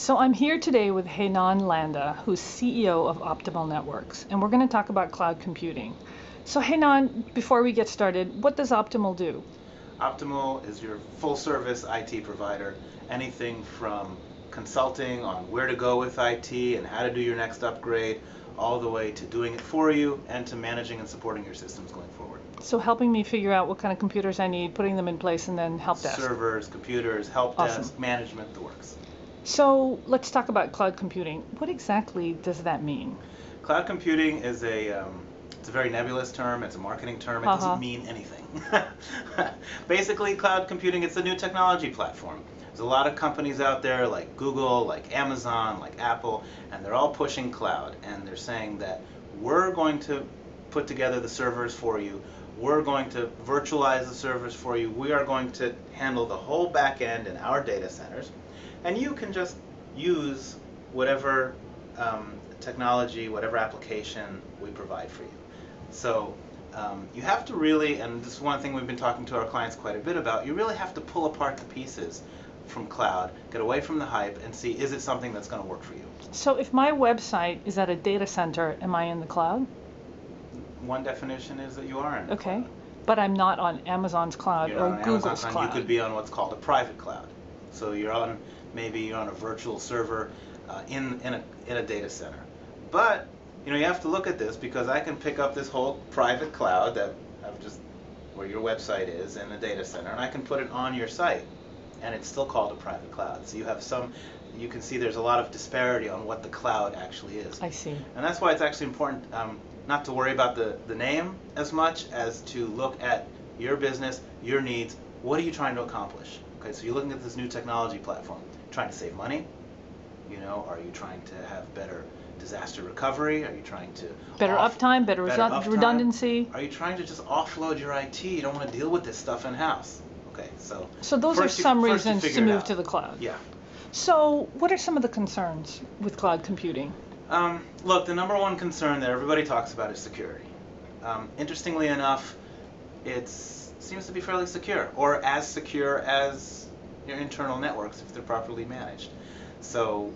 So I'm here today with Heinan Landa, who's CEO of Optimal Networks, and we're going to talk about cloud computing. So Heinan, before we get started, what does Optimal do? Optimal is your full-service IT provider, anything from consulting on where to go with IT and how to do your next upgrade, all the way to doing it for you and to managing and supporting your systems going forward. So helping me figure out what kind of computers I need, putting them in place, and then help desk. Servers, computers, help Awesome. desk, management, the works. So let's talk about cloud computing. What exactly does that mean? Cloud computing is it's a very nebulous term. It's a marketing term. It doesn't mean anything. Basically, cloud computing, it's a new technology platform. There's a lot of companies out there like Google, like Amazon, like Apple, and they're all pushing cloud. And they're saying that we're going to put together the servers for you. We're going to virtualize the servers for you. We are going to handle the whole back end in our data centers. And you can just use whatever technology, whatever application we provide for you. So you have to really, and this is one thing we've been talking to our clients quite a bit about, you really have to pull apart the pieces from cloud, get away from the hype, and see, is it something that's going to work for you? So if my website is at a data center, am I in the cloud? One definition is that you are in the Okay, cloud. but I'm not on Amazon's cloud You're or not on Google's Amazon's cloud. cloud. You could be on what's called a private cloud. So maybe you're on a virtual server in a data center. But you have to look at this, because I can pick up this whole private cloud where your website is in a data center, and I can put it on your site, and it's still called a private cloud. So you can see there's a lot of disparity on what the cloud actually is. I see. And that's why it's actually important not to worry about the name as much as to look at your business, your needs. What are you trying to accomplish? Okay, so you're looking at this new technology platform. Trying to save money? Are you trying to have better disaster recovery? Are you trying to Better uptime, better redundancy? Are you trying to just offload your IT? You don't want to deal with this stuff in-house. Okay, so those are some reasons to move to the cloud. Yeah. So what are some of the concerns with cloud computing? Look, the number one concern that everybody talks about is security. Interestingly enough, it seems to be fairly secure, or as secure as your internal networks if they're properly managed. So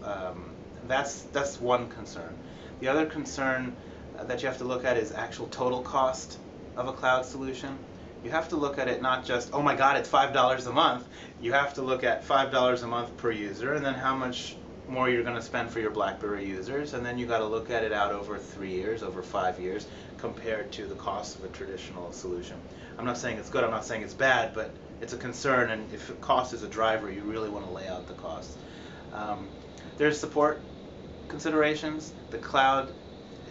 that's one concern. The other concern that you have to look at is actual total cost of a cloud solution. You have to look at it not just, oh my God, it's $5 a month. You have to look at $5 a month per user, and then how much more you're going to spend for your BlackBerry users, and then you got to look at it out over 3 years, over 5 years, compared to the cost of a traditional solution. I'm not saying it's good, I'm not saying it's bad, but it's a concern, and if cost is a driver, you really want to lay out the cost. There's support considerations. The cloud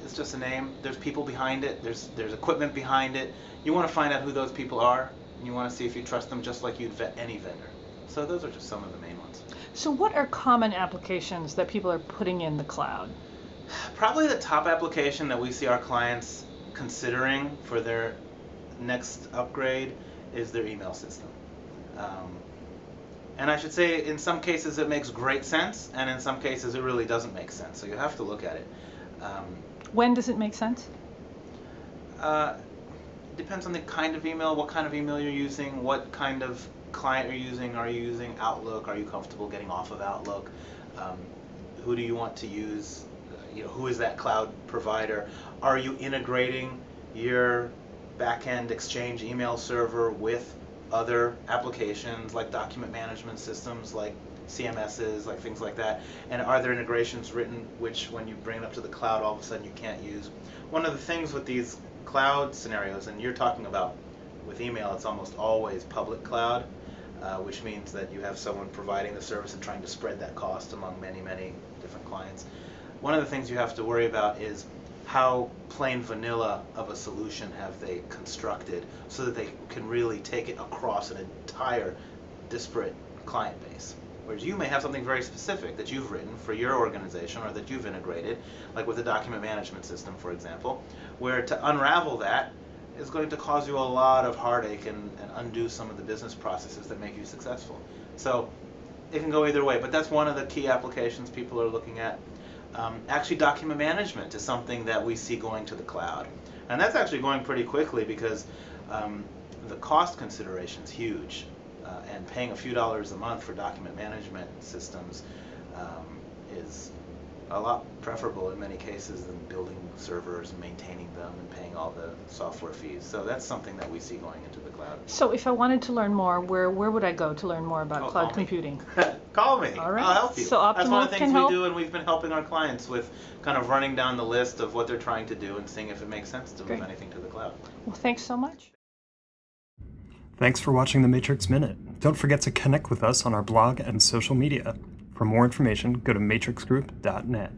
is just a name. There's people behind it. There's equipment behind it. You want to find out who those people are, and you want to see if you trust them just like you'd vet any vendor. So those are just some of the main ones. So what are common applications that people are putting in the cloud? Probably the top application that we see our clients considering for their next upgrade is their email system. And I should say, in some cases it makes great sense, and in some cases it really doesn't make sense. So you have to look at it. When does it make sense? It depends on the kind of email, what kind of email you're using, what kind of client you're using. Are you using Outlook? Are you comfortable getting off of Outlook? Who do you want to use? Who is that cloud provider? Are you integrating your back-end Exchange email server with other applications like document management systems, like CMSs, like things like that? And are there integrations written which, when you bring it up to the cloud, all of a sudden you can't use? One of the things with these cloud scenarios, and you're talking about with email, it's almost always public cloud, which means that you have someone providing the service and trying to spread that cost among many, many different clients. One of the things you have to worry about is how plain vanilla of a solution have they constructed so that they can really take it across an entire disparate client base. Whereas you may have something very specific that you've written for your organization or that you've integrated, like with a document management system, for example, where to unravel that is going to cause you a lot of heartache and undo some of the business processes that make you successful. So it can go either way, but that's one of the key applications people are looking at. Actually, document management is something that we see going to the cloud. And that's actually going pretty quickly, because the cost consideration is huge. And paying a few dollars a month for document management systems is a lot preferable in many cases than building servers and maintaining them and paying all the software fees. So that's something that we see going into the cloud. So if I wanted to learn more, where would I go to learn more about cloud computing? Call me. All right. I'll help you. So That's one of the Optimal things can we help? do, and we've been helping our clients with kind of running down the list of what they're trying to do and seeing if it makes sense to move Great. anything to the cloud. Well, thanks so much. Thanks for watching the Matrix Minute. Don't forget to connect with us on our blog and social media. For more information, go to matrixgroup.net.